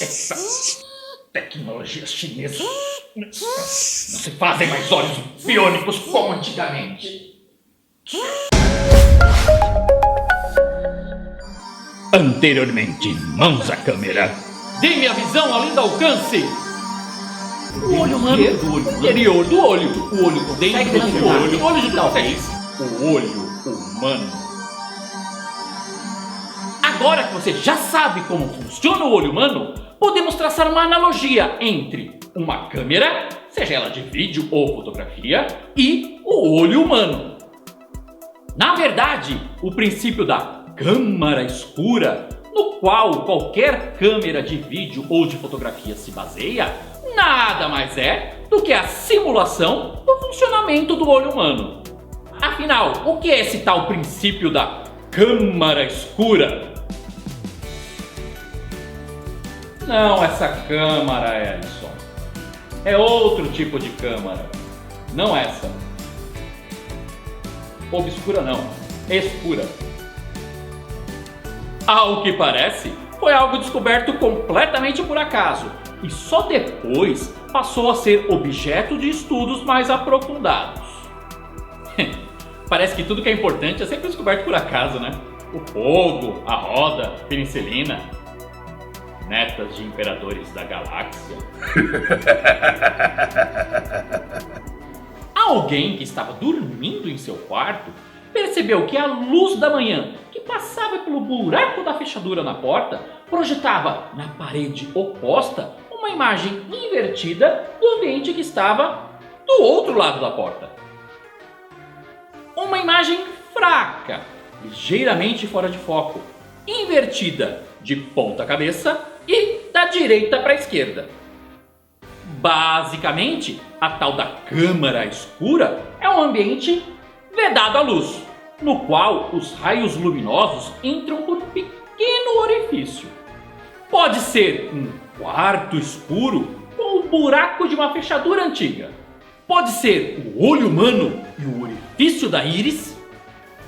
Essas tecnologias chinesas não se fazem mais olhos biônicos como antigamente. Anteriormente, mãos à câmera. Dê-me a visão além do alcance! O olho humano do Interior do olho. O olho dentro do olho. O olho de Talvez. O olho humano. Agora que você já sabe como funciona o olho humano, podemos traçar uma analogia entre uma câmera, seja ela de vídeo ou fotografia, e o olho humano. Na verdade, o princípio da câmara escura, no qual qualquer câmera de vídeo ou de fotografia se baseia, nada mais é do que a simulação do funcionamento do olho humano. Afinal, o que é esse tal princípio da câmara escura? Não, essa câmara, Edson. É outro tipo de câmara. Não essa. Obscura não, escura. Ao que parece, foi algo descoberto completamente por acaso e só depois passou a ser objeto de estudos mais aprofundados. Parece que tudo que é importante é sempre descoberto por acaso, né? O fogo, a roda, a penicilina, netas de imperadores da galáxia. Alguém que estava dormindo em seu quarto percebeu que a luz da manhã, que passava pelo buraco da fechadura na porta, projetava na parede oposta uma imagem invertida do ambiente que estava do outro lado da porta. Uma imagem fraca, ligeiramente fora de foco, invertida de ponta cabeça e da direita para a esquerda. Basicamente, a tal da câmara escura é um ambiente vedado à luz, no qual os raios luminosos entram por um pequeno orifício. Pode ser um quarto escuro com o buraco de uma fechadura antiga. Pode ser o olho humano e o orifício da íris.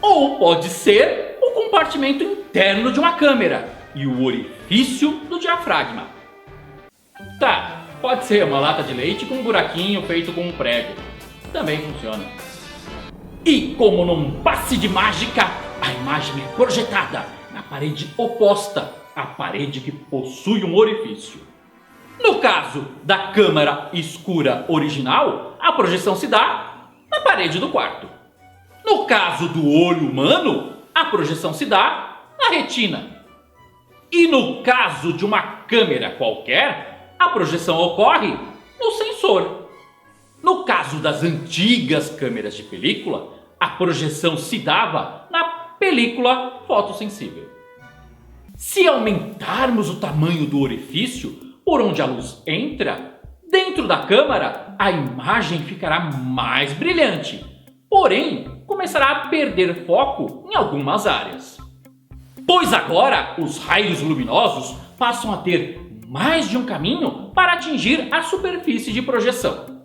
Ou pode ser o compartimento interno de uma câmera e o orifício do diafragma. Tá, pode ser uma lata de leite com um buraquinho feito com um prego. Também funciona. E como num passe de mágica, a imagem é projetada na parede oposta à parede que possui um orifício. No caso da câmara escura original, a projeção se dá na parede do quarto. No caso do olho humano, a projeção se dá na retina. E no caso de uma câmera qualquer, a projeção ocorre no sensor. No caso das antigas câmeras de película, a projeção se dava na película fotossensível. Se aumentarmos o tamanho do orifício por onde a luz entra, dentro da câmara a imagem ficará mais brilhante, porém começará a perder foco em algumas áreas. Pois agora os raios luminosos passam a ter mais de um caminho para atingir a superfície de projeção.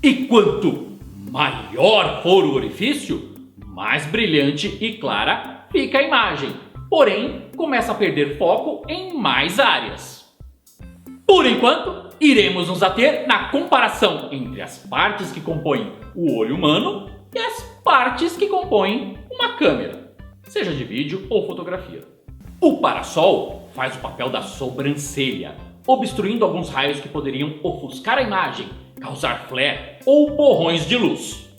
E quanto maior for o orifício, mais brilhante e clara fica a imagem, porém começa a perder foco em mais áreas. Por enquanto, iremos nos ater na comparação entre as partes que compõem o olho humano e as partes que compõem uma câmera, seja de vídeo ou fotografia. O parasol faz o papel da sobrancelha, obstruindo alguns raios que poderiam ofuscar a imagem, causar flare ou borrões de luz.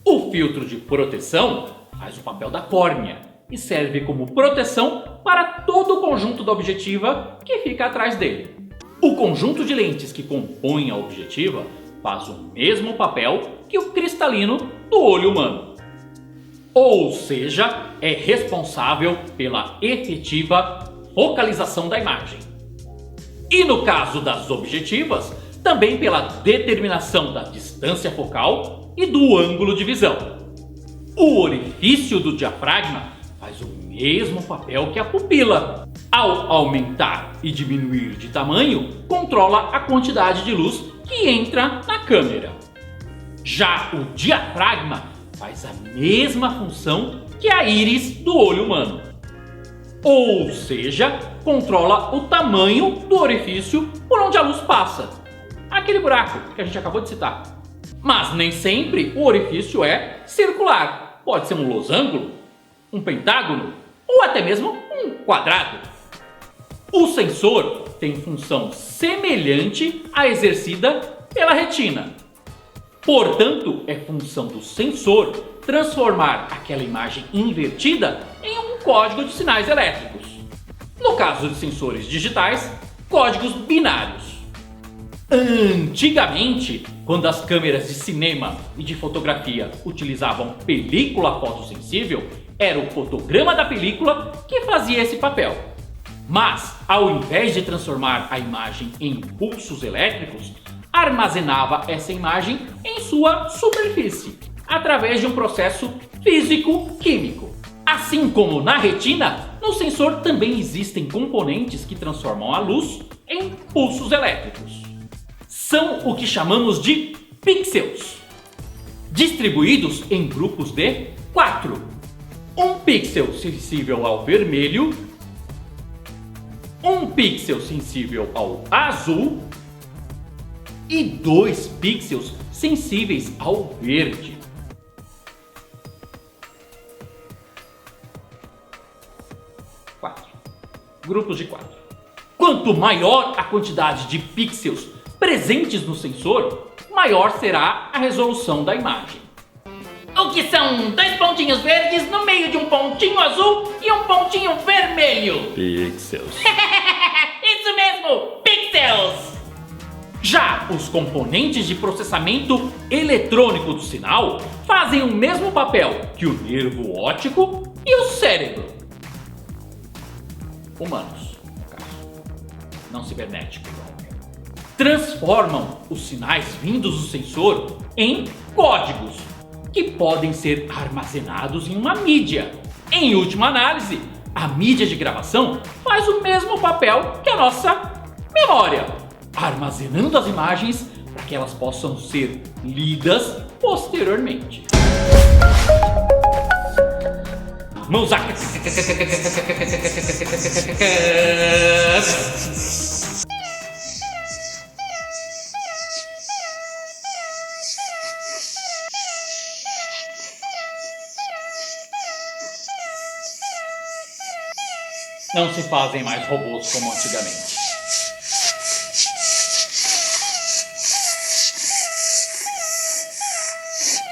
O filtro de proteção faz o papel da córnea e serve como proteção para todo o conjunto da objetiva que fica atrás dele. O conjunto de lentes que compõem a objetiva faz o mesmo papel que o cristalino do olho humano. Ou seja, é responsável pela efetiva focalização da imagem. E no caso das objetivas, também pela determinação da distância focal e do ângulo de visão. O orifício do diafragma faz o mesmo papel que a pupila. Ao aumentar e diminuir de tamanho, controla a quantidade de luz que entra na câmera. Já o diafragma faz a mesma função que a íris do olho humano. Ou seja, controla o tamanho do orifício por onde a luz passa. Aquele buraco que a gente acabou de citar. Mas nem sempre o orifício é circular. Pode ser um losango, um pentágono ou até mesmo um quadrado. O sensor tem função semelhante à exercida pela retina. Portanto, é função do sensor transformar aquela imagem invertida em um código de sinais elétricos. No caso de sensores digitais, códigos binários. Antigamente, quando as câmeras de cinema e de fotografia utilizavam película fotossensível, era o fotograma da película que fazia esse papel. Mas, ao invés de transformar a imagem em impulsos elétricos, armazenava essa imagem em sua superfície, através de um processo físico-químico. Assim como na retina, no sensor também existem componentes que transformam a luz em pulsos elétricos. São o que chamamos de pixels, distribuídos em grupos de 4. Um pixel sensível ao vermelho, um pixel sensível ao azul e 2 pixels sensíveis ao verde. Grupos de 4. Quanto maior a quantidade de pixels presentes no sensor, maior será a resolução da imagem. O que são 2 pontinhos verdes no meio de um pontinho azul e um pontinho vermelho? Pixels. Isso mesmo, pixels! Já os componentes de processamento eletrônico do sinal fazem o mesmo papel que o nervo óptico e o cérebro. Humanos, no caso, não cibernéticos. Transformam os sinais vindos do sensor em códigos que podem ser armazenados em uma mídia. Em última análise, a mídia de gravação faz o mesmo papel que a nossa memória, armazenando as imagens para que elas possam ser lidas posteriormente. Mãos à... Não se fazem mais robôs como antigamente.